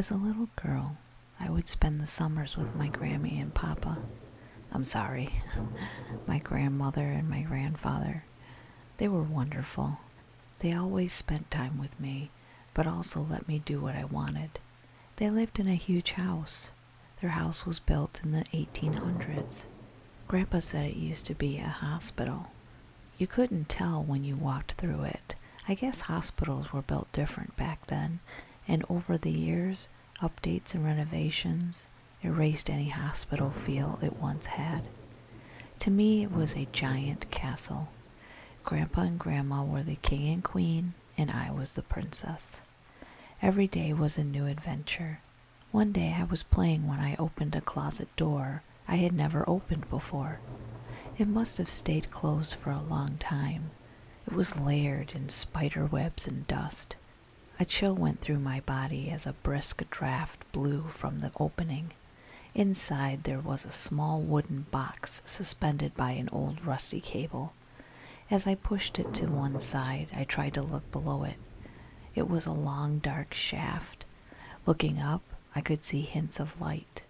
As a little girl, I would spend the summers with my Grammy and Papa. I'm sorry, my grandmother and my grandfather. They were wonderful. They always spent time with me, but also let me do what I wanted. They lived in a huge house. Their house was built in the 1800s. Grandpa said it used to be a hospital. You couldn't tell when you walked through it. I guess hospitals were built different back then, and over the years, updates and renovations erased any hospital feel it once had. To me, it was a giant castle. Grandpa and Grandma were the king and queen, and I was the princess. Every day was a new adventure. One day I was playing when I opened a closet door I had never opened before. It must have stayed closed for a long time. It was layered in spider webs and dust. A chill went through my body as a brisk draft blew from the opening. Inside there was a small wooden box suspended by an old rusty cable. As I pushed it to one side, I tried to look below it. It was a long, dark shaft. Looking up, I could see hints of light.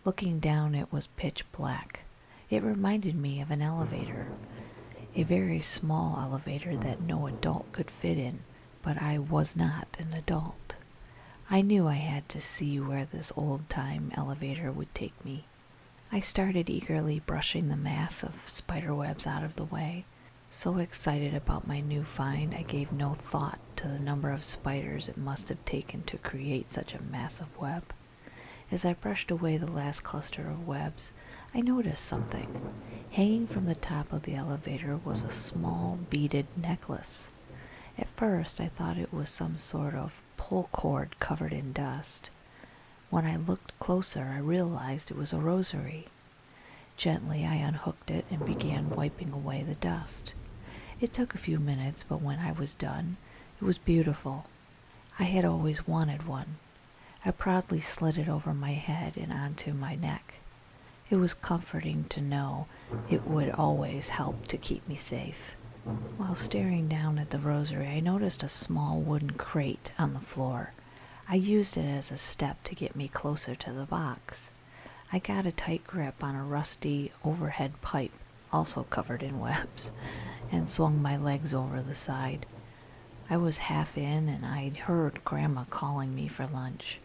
Looking down, it was pitch black. It reminded me of an elevator, a very small elevator that no adult could fit in, but I was not an adult. I knew I had to see where this old-time elevator would take me. I started eagerly brushing the mass of spiderwebs out of the way. So excited about my new find, I gave no thought to the number of spiders it must have taken to create such a massive web. As I brushed away the last cluster of webs, I noticed something. Hanging from the top of the elevator was a small beaded necklace. At first, I thought it was some sort of pull cord covered in dust. When I looked closer, I realized it was a rosary. Gently, I unhooked it and began wiping away the dust. It took a few minutes, but when I was done, it was beautiful. I had always wanted one. I proudly slid it over my head and onto my neck. It was comforting to know it would always help to keep me safe. While staring down at the rosary, I noticed a small wooden crate on the floor. I used it as a step to get me closer to the box. I got a tight grip on a rusty overhead pipe, also covered in webs, and swung my legs over the side. I was half in, and I'd heard Grandma calling me for lunch.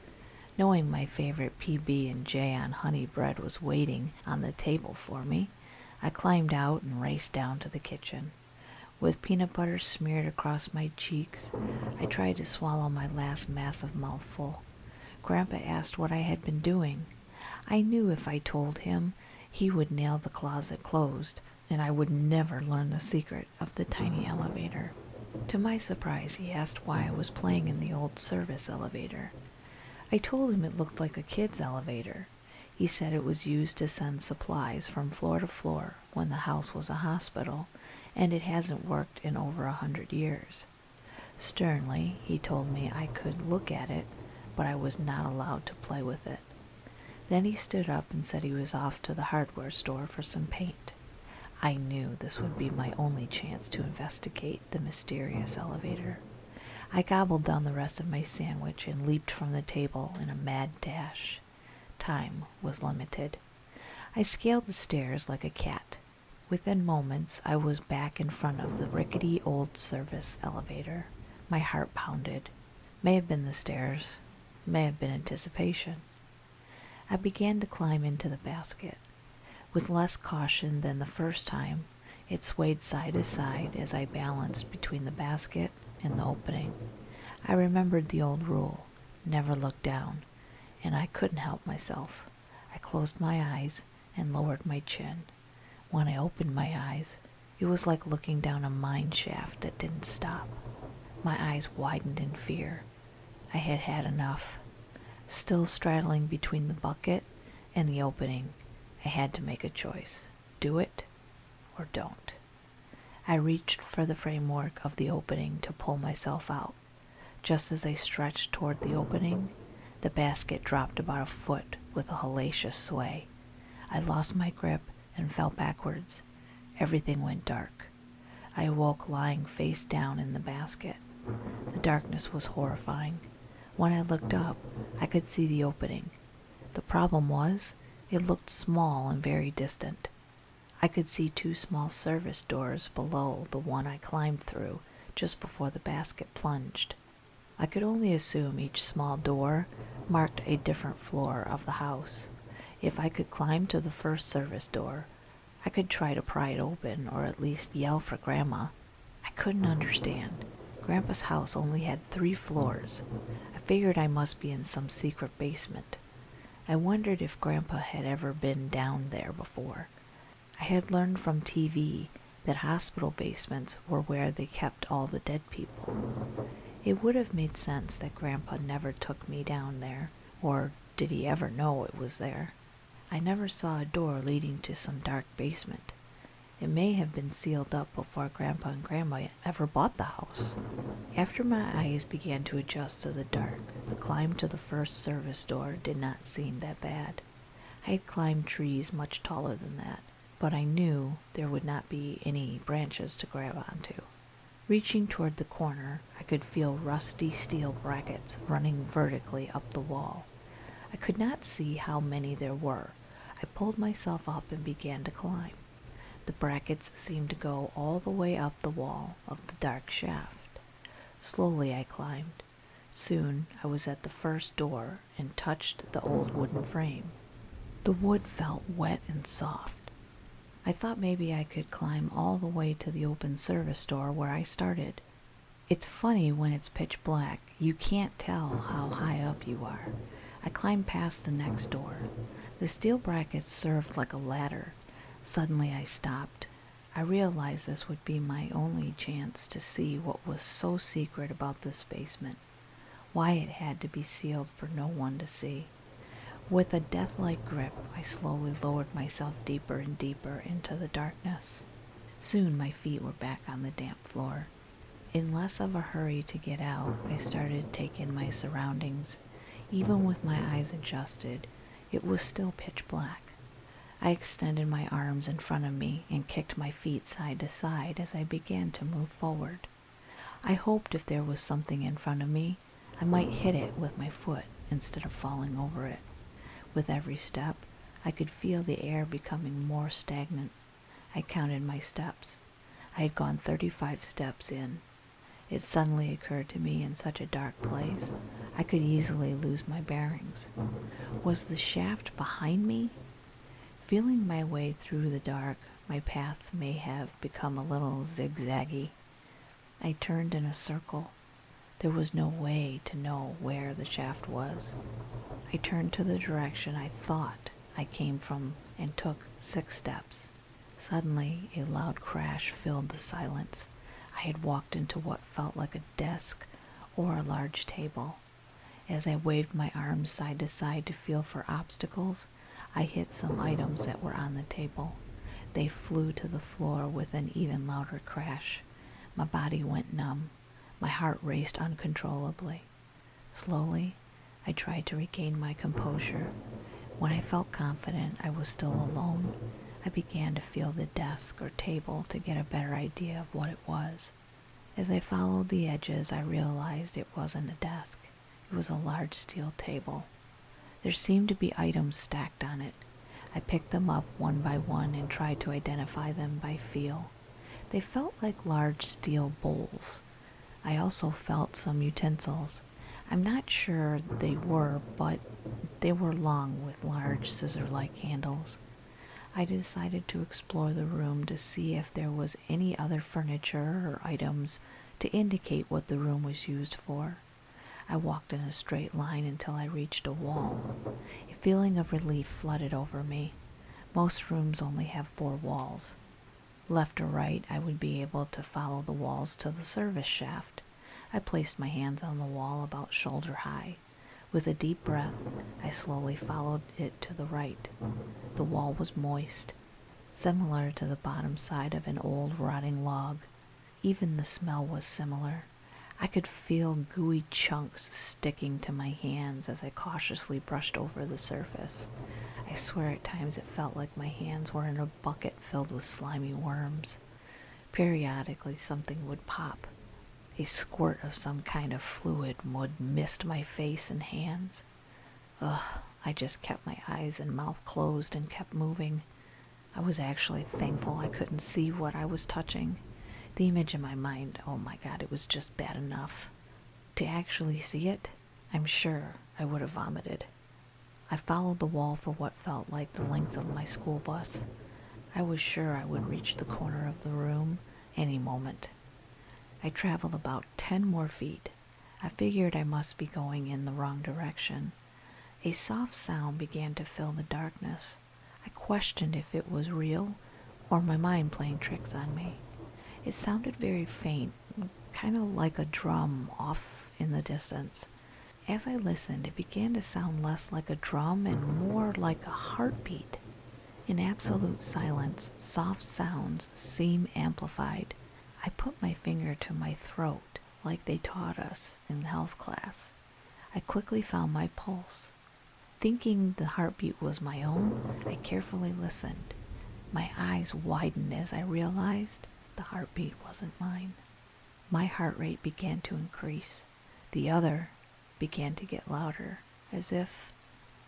Knowing my favorite PB&J on honey bread was waiting on the table for me, I climbed out and raced down to the kitchen. With peanut butter smeared across my cheeks, I tried to swallow my last massive mouthful. Grandpa asked what I had been doing. I knew if I told him, he would nail the closet closed, and I would never learn the secret of the tiny elevator. To my surprise, he asked why I was playing in the old service elevator. I told him it looked like a kid's elevator. He said it was used to send supplies from floor to floor when the house was a hospital, and it hasn't worked in over 100 years. Sternly, he told me I could look at it, but I was not allowed to play with it. Then he stood up and said he was off to the hardware store for some paint. I knew this would be my only chance to investigate the mysterious elevator. I gobbled down the rest of my sandwich and leaped from the table in a mad dash. Time was limited. I scaled the stairs like a cat. Within moments, I was back in front of the rickety old service elevator. My heart pounded. May have been the stairs, may have been anticipation. I began to climb into the basket. With less caution than the first time, it swayed side to side as I balanced between the basket and the opening. I remembered the old rule, never look down, and I couldn't help myself. I closed my eyes and lowered my chin. When I opened my eyes, it was like looking down a mine shaft that didn't stop. My eyes widened in fear. I had had enough. Still straddling between the bucket and the opening, I had to make a choice. Do it or don't. I reached for the framework of the opening to pull myself out. Just as I stretched toward the opening, the basket dropped about a foot with a hellacious sway. I lost my grip and fell backwards. Everything went dark. I awoke lying face down in the basket. The darkness was horrifying. When I looked up, I could see the opening. The problem was, it looked small and very distant. I could see two small service doors below the one I climbed through just before the basket plunged. I could only assume each small door marked a different floor of the house. If I could climb to the first service door, I could try to pry it open or at least yell for Grandma. I couldn't understand. Grandpa's house only had 3 floors. I figured I must be in some secret basement. I wondered if Grandpa had ever been down there before. I had learned from TV that hospital basements were where they kept all the dead people. It would have made sense that Grandpa never took me down there, or did he ever know it was there? I never saw a door leading to some dark basement. It may have been sealed up before Grandpa and Grandma ever bought the house. After my eyes began to adjust to the dark, the climb to the first service door did not seem that bad. I had climbed trees much taller than that, but I knew there would not be any branches to grab onto. Reaching toward the corner, I could feel rusty steel brackets running vertically up the wall. I could not see how many there were. I pulled myself up and began to climb. The brackets seemed to go all the way up the wall of the dark shaft. Slowly I climbed. Soon I was at the first door and touched the old wooden frame. The wood felt wet and soft. I thought maybe I could climb all the way to the open service door where I started. It's funny when it's pitch black, you can't tell how high up you are. I climbed past the next door. The steel brackets served like a ladder. Suddenly I stopped. I realized this would be my only chance to see what was so secret about this basement, why it had to be sealed for no one to see. With a death-like grip, I slowly lowered myself deeper and deeper into the darkness. Soon my feet were back on the damp floor. In less of a hurry to get out, I started to take in my surroundings. Even with my eyes adjusted, it was still pitch black. I extended my arms in front of me and kicked my feet side to side as I began to move forward. I hoped if there was something in front of me, I might hit it with my foot instead of falling over it. With every step, I could feel the air becoming more stagnant. I counted my steps. I had gone 35 steps in. It suddenly occurred to me in such a dark place, I could easily lose my bearings. Was the shaft behind me? Feeling my way through the dark, my path may have become a little zigzaggy. I turned in a circle. There was no way to know where the shaft was. I turned to the direction I thought I came from and took 6 steps. Suddenly, a loud crash filled the silence. I had walked into what felt like a desk or a large table. As I waved my arms side to side to feel for obstacles, I hit some items that were on the table. They flew to the floor with an even louder crash. My body went numb. My heart raced uncontrollably. Slowly, I tried to regain my composure. When I felt confident I was still alone, I began to feel the desk or table to get a better idea of what it was. As I followed the edges, I realized it wasn't a desk. It was a large steel table. There seemed to be items stacked on it. I picked them up one by one and tried to identify them by feel. They felt like large steel bowls. I also felt some utensils. I'm not sure they were, but they were long with large scissor-like handles. I decided to explore the room to see if there was any other furniture or items to indicate what the room was used for. I walked in a straight line until I reached a wall. A feeling of relief flooded over me. Most rooms only have 4 walls. Left or right, I would be able to follow the walls to the service shaft. I placed my hands on the wall about shoulder high. With a deep breath, I slowly followed it to the right. The wall was moist, similar to the bottom side of an old rotting log. Even the smell was similar. I could feel gooey chunks sticking to my hands as I cautiously brushed over the surface. I swear at times it felt like my hands were in a bucket filled with slimy worms. Periodically something would pop. A squirt of some kind of fluid would mist my face and hands. Ugh, I just kept my eyes and mouth closed and kept moving. I was actually thankful I couldn't see what I was touching. The image in my mind, oh my God, it was just bad enough. To actually see it, I'm sure I would have vomited. I followed the wall for what felt like the length of my school bus. I was sure I would reach the corner of the room any moment. I traveled about 10 more feet. I figured I must be going in the wrong direction. A soft sound began to fill the darkness. I questioned if it was real or my mind playing tricks on me. It sounded very faint, kind of like a drum off in the distance. As I listened, it began to sound less like a drum and more like a heartbeat. In absolute silence, soft sounds seem amplified. I put my finger to my throat, like they taught us in health class. I quickly found my pulse. Thinking the heartbeat was my own, I carefully listened. My eyes widened as I realized the heartbeat wasn't mine. My heart rate began to increase. The other began to get louder, as if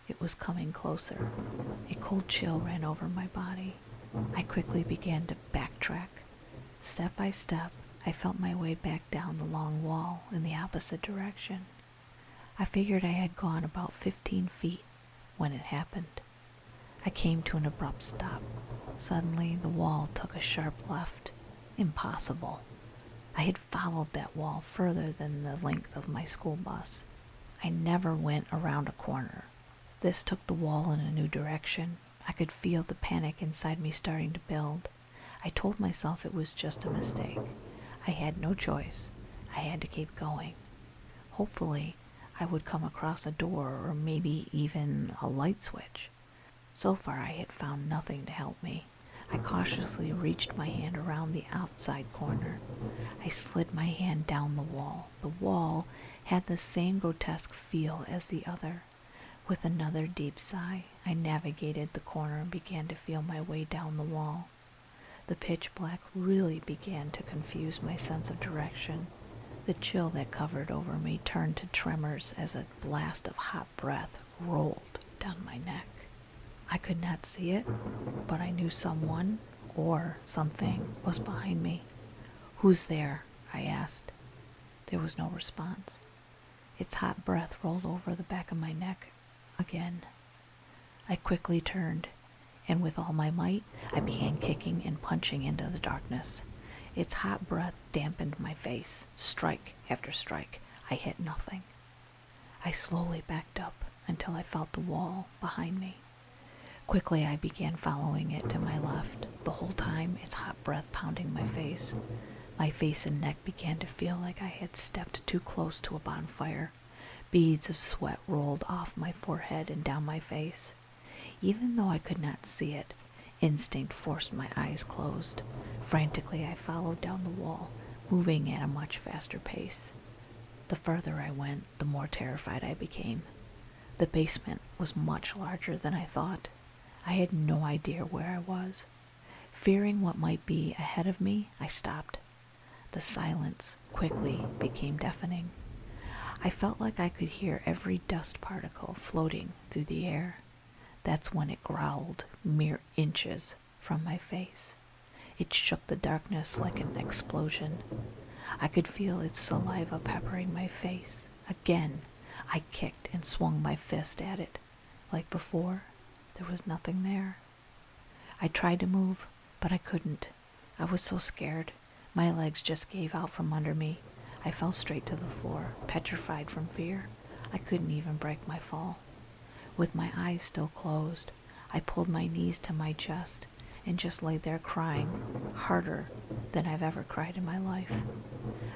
it was coming closer. A cold chill ran over my body. I quickly began to backtrack. Step by step, I felt my way back down the long wall in the opposite direction. I figured I had gone about 15 feet when it happened. I came to an abrupt stop. Suddenly, the wall took a sharp left. Impossible. I had followed that wall further than the length of my school bus. I never went around a corner. This took the wall in a new direction. I could feel the panic inside me starting to build. I told myself it was just a mistake. I had no choice. I had to keep going. Hopefully, I would come across a door or maybe even a light switch. So far, I had found nothing to help me. I cautiously reached my hand around the outside corner. I slid my hand down the wall. The wall had the same grotesque feel as the other. With another deep sigh, I navigated the corner and began to feel my way down the wall. The pitch black really began to confuse my sense of direction. The chill that covered over me turned to tremors as a blast of hot breath rolled down my neck. I could not see it, but I knew someone or something was behind me. "Who's there?" I asked. There was no response. Its hot breath rolled over the back of my neck again. I quickly turned, and with all my might, I began kicking and punching into the darkness. Its hot breath dampened my face. Strike after strike, I hit nothing. I slowly backed up until I felt the wall behind me. Quickly, I began following it to my left, the whole time its hot breath pounding my face. My face and neck began to feel like I had stepped too close to a bonfire. Beads of sweat rolled off my forehead and down my face. Even though I could not see it, instinct forced my eyes closed. Frantically, I followed down the wall, moving at a much faster pace. The further I went, the more terrified I became. The basement was much larger than I thought. I had no idea where I was. Fearing what might be ahead of me, I stopped. The silence quickly became deafening. I felt like I could hear every dust particle floating through the air. That's when it growled mere inches from my face. It shook the darkness like an explosion. I could feel its saliva peppering my face. Again, I kicked and swung my fist at it. Like before, there was nothing there. I tried to move, but I couldn't. I was so scared. My legs just gave out from under me. I fell straight to the floor, petrified from fear. I couldn't even break my fall. With my eyes still closed, I pulled my knees to my chest and just lay there crying, harder than I've ever cried in my life.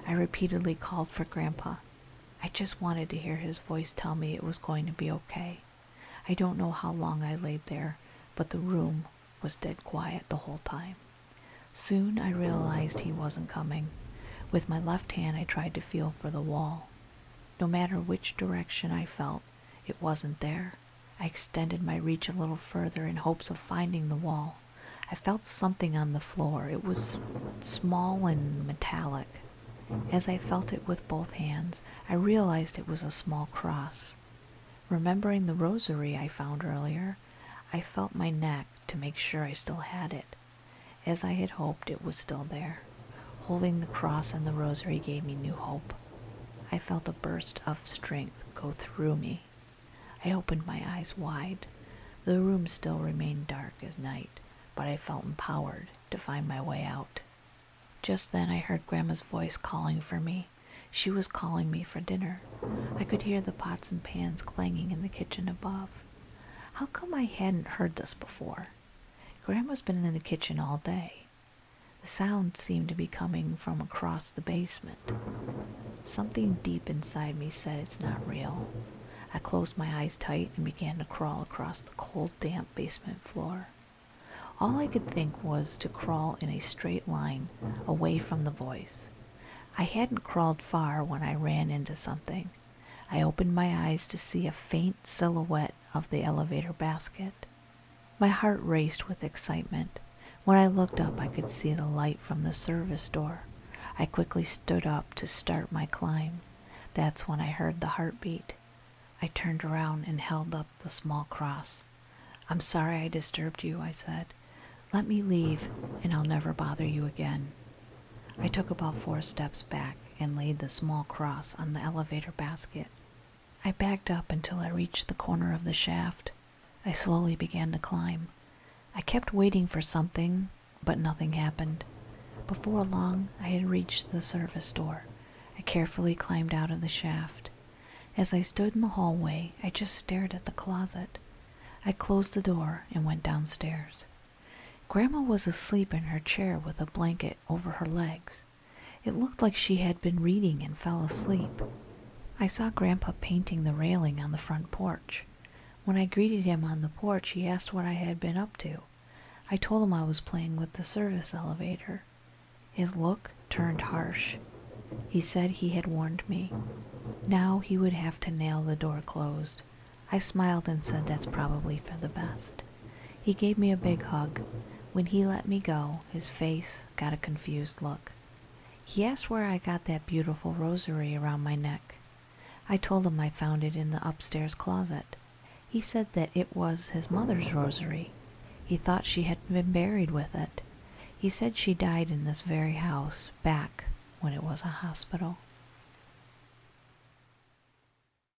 I repeatedly called for Grandpa. I just wanted to hear his voice tell me it was going to be okay. I don't know how long I laid there, but the room was dead quiet the whole time. Soon I realized he wasn't coming. With my left hand, I tried to feel for the wall. No matter which direction I felt, it wasn't there. I extended my reach a little further in hopes of finding the wall. I felt something on the floor. It was small and metallic. As I felt it with both hands, I realized it was a small cross. Remembering the rosary I found earlier, I felt my neck to make sure I still had it. As I had hoped, it was still there. Holding the cross and the rosary gave me new hope. I felt a burst of strength go through me. I opened my eyes wide. The room still remained dark as night, but I felt empowered to find my way out. Just then I heard Grandma's voice calling for me. She was calling me for dinner. I could hear the pots and pans clanging in the kitchen above. How come I hadn't heard this before? Grandma's been in the kitchen all day. The sound seemed to be coming from across the basement. Something deep inside me said it's not real. I closed my eyes tight and began to crawl across the cold, damp basement floor. All I could think was to crawl in a straight line away from the voice. I hadn't crawled far when I ran into something. I opened my eyes to see a faint silhouette of the elevator basket. My heart raced with excitement. When I looked up, I could see the light from the service door. I quickly stood up to start my climb. That's when I heard the heartbeat. I turned around and held up the small cross. "I'm sorry I disturbed you," I said. "Let me leave, and I'll never bother you again." I took about 4 steps back and laid the small cross on the elevator basket. I backed up until I reached the corner of the shaft. I slowly began to climb. I kept waiting for something, but nothing happened. Before long, I had reached the service door. I carefully climbed out of the shaft. As I stood in the hallway, I just stared at the closet. I closed the door and went downstairs. Grandma was asleep in her chair with a blanket over her legs. It looked like she had been reading and fell asleep. I saw Grandpa painting the railing on the front porch. When I greeted him on the porch, he asked what I had been up to. I told him I was playing with the service elevator. His look turned harsh. He said he had warned me. Now he would have to nail the door closed. I smiled and said that's probably for the best. He gave me a big hug. When he let me go, his face got a confused look. He asked where I got that beautiful rosary around my neck. I told him I found it in the upstairs closet. He said that it was his mother's rosary. He thought she had been buried with it. He said she died in this very house, back when it was a hospital.